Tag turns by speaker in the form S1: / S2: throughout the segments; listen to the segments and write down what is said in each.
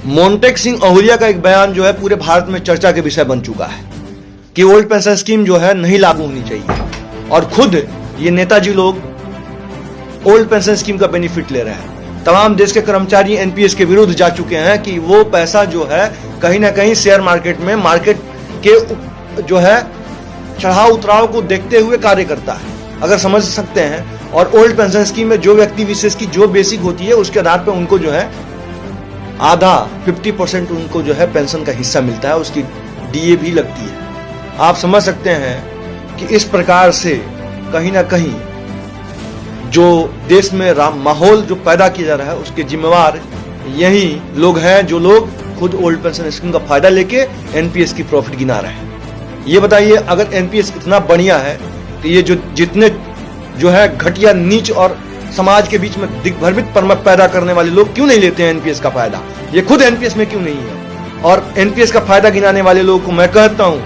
S1: मोंटेक सिंह अहुलिया का एक बयान जो है पूरे भारत में चर्चा के विषय बन चुका है कि ओल्ड पेंशन स्कीम जो है नहीं लागू होनी चाहिए, और खुद ये नेताजी लोग ओल्ड पेंशन स्कीम का बेनिफिट ले रहे हैं। तमाम देश के कर्मचारी एनपीएस के विरुद्ध जा चुके हैं कि वो पैसा जो है कहीं ना कहीं शेयर मार्केट में मार्केट के जो है चढ़ाव उतराव को देखते हुए कार्य करता है, अगर समझ सकते हैं। और ओल्ड पेंशन स्कीम में जो व्यक्ति विशेष की जो बेसिक होती है उसके आधार पर उनको जो है आधा 50% उनको जो है पेंशन का हिस्सा मिलता है, उसकी डीए भी लगती है। आप समझ सकते हैं कि इस प्रकार से कहीं ना कहीं जो देश में माहौल जो पैदा किया जा रहा है उसके जिम्मेवार यही लोग हैं जो लोग खुद ओल्ड पेंशन स्कीम का फायदा लेके एनपीएस की प्रॉफिट गिना रहे हैं। ये बताइए, अगर एनपीएस इतना बढ़िया है तो ये जो जितने जो है घटिया नीच और समाज के बीच में दिग्भ्रमित परमत पैदा करने वाले लोग क्यों नहीं लेते हैं एनपीएस का फायदा? ये खुद एनपीएस में क्यों नहीं है? और एनपीएस का फायदा गिनाने वाले लोगों को मैं कहता हूं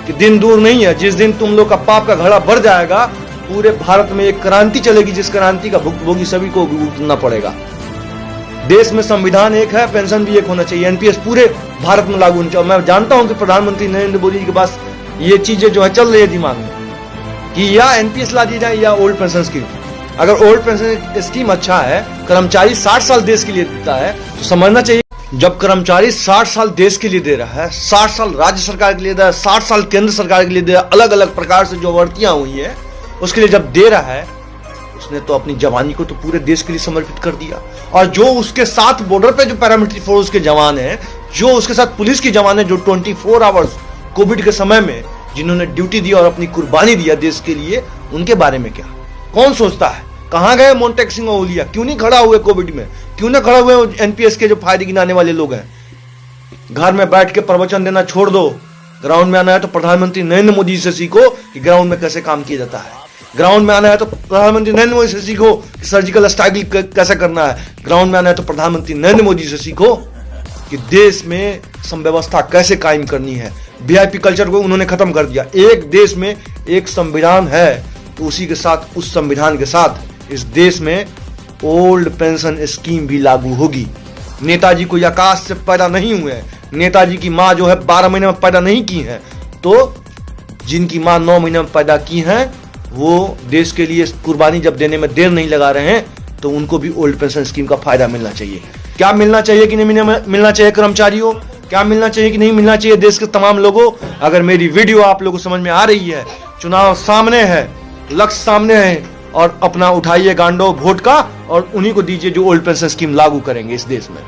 S1: कि दिन दूर नहीं है जिस दिन तुम लोग का पाप का घड़ा भर जाएगा, पूरे भारत में एक क्रांति चलेगी जिस क्रांति का भुगतभोगी सभी को भुगतना पड़ेगा। देश में संविधान एक है, पेंशन भी एक होना चाहिए, एनपीएस पूरे भारत में लागू होना चाहिए। मैं जानता हूं कि प्रधानमंत्री नरेंद्र मोदी जी के पास ये चीजें जो है चल रही है दिमाग में कि या एनपीएस ला दी जाए या ओल्ड पेंशन स्कीम। अगर ओल्ड पेंशन स्कीम अच्छा है, कर्मचारी 60 साल देश के लिए देता है, तो समझना चाहिए जब कर्मचारी 60 साल देश के लिए दे रहा है, 60 साल राज्य सरकार के लिए दे रहा है, 60 साल केंद्र सरकार के लिए दे रहा है, अलग अलग प्रकार से जो भर्तियां हुई है उसके लिए जब दे रहा है, उसने तो अपनी जवानी को तो पूरे देश के लिए समर्पित कर दिया। और जो उसके साथ बॉर्डर पे जो पैरामिलिट्री फोर्स के जवान हैं, जो उसके साथ पुलिस के जवान हैं, जो 24 आवर्स कोविड के समय में जिन्होंने ड्यूटी दी और अपनी कुर्बानी दिया देश के लिए, उनके बारे में क्या कौन सोचता है? कहां गए मोंटेक सिंह अहुलिया? क्यों नहीं खड़ा हुए कोविड में? क्यों नहीं खड़ा हुए एनपीएस के जो फायदे गिनाने वाले लोग हैं? घर में बैठ के प्रवचन देना छोड़ दो, ग्राउंड में आना है तो प्रधानमंत्री नरेंद्र मोदी से सीखो कि ग्राउंड में कैसे काम किया जाता है। ग्राउंड में आना है तो प्रधानमंत्री नरेंद्र मोदी से सीखो कि सर्जिकल स्ट्राइक कैसे करना है। ग्राउंड में आना है तो प्रधानमंत्री नरेंद्र मोदी से सीखो कि देश में समव्यवस्था कैसे कायम करनी है। वीआईपी कल्चर को उन्होंने खत्म कर दिया। एक देश में एक संविधान है तो उसी के साथ, उस संविधान के साथ इस देश में ओल्ड पेंशन स्कीम भी लागू होगी। नेताजी कोई आकाश से पैदा नहीं हुए हैं, नेताजी की माँ जो है 12 महीने में पैदा नहीं की है, तो जिनकी माँ 9 महीने में पैदा की हैं वो देश के लिए कुर्बानी जब देने में देर नहीं लगा रहे हैं, तो उनको भी ओल्ड पेंशन स्कीम का फायदा मिलना चाहिए। क्या मिलना चाहिए कि नहीं मिलना चाहिए कर्मचारियों? क्या मिलना चाहिए कि नहीं मिलना चाहिए देश के तमाम लोगों? अगर मेरी वीडियो आप लोगों को समझ में आ रही है, चुनाव सामने है, लक्ष्य सामने है, और अपना उठाइए गांडो वोट का और उन्हीं को दीजिए जो ओल्ड पेंशन स्कीम लागू करेंगे इस देश में।